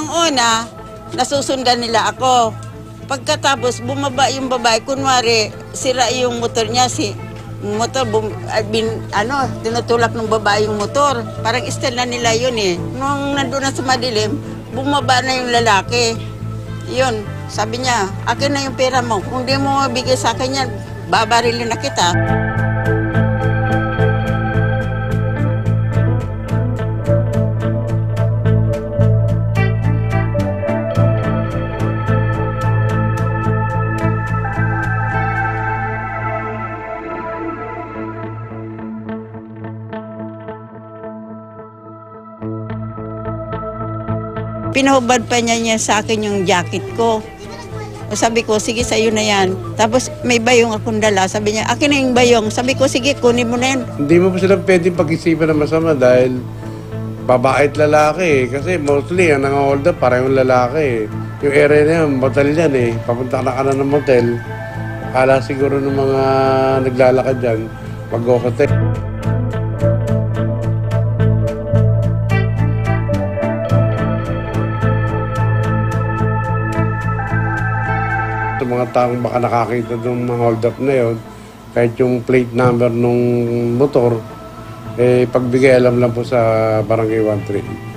Nung una, nasusundan nila ako. Pagkatapos, bumaba yung babae. Kunwari, sira yung motor niya. Tinutulak ng babae yung motor. Parang style na nila yun eh. Nung nandun na sa madilim, bumaba na yung lalaki. Yun, sabi niya, akin na yung pera mo. Kung di mo mabigay sa akin yan, babarilin na kita. Pinahubad pa niya sa akin yung jacket ko. Sabi ko, sige, sa'yo na yan. Tapos may bayong akong dala. Sabi niya, akin na yung bayong. Sabi ko, sige, kunin mo na yan. Hindi mo pa sila pwedeng pag-isipan na masama dahil babae at lalaki. Kasi mostly, ang nang-hold up, parang yung lalaki. Yung area na yun, motel yan eh. Papunta ka na ng motel. Akala siguro ng mga naglalakad dyan, mag-hotel. Sa mga taong baka nakakita ng mga hold up na yun, kahit yung plate number ng motor, pagbigay alam lang po sa Barangay 13.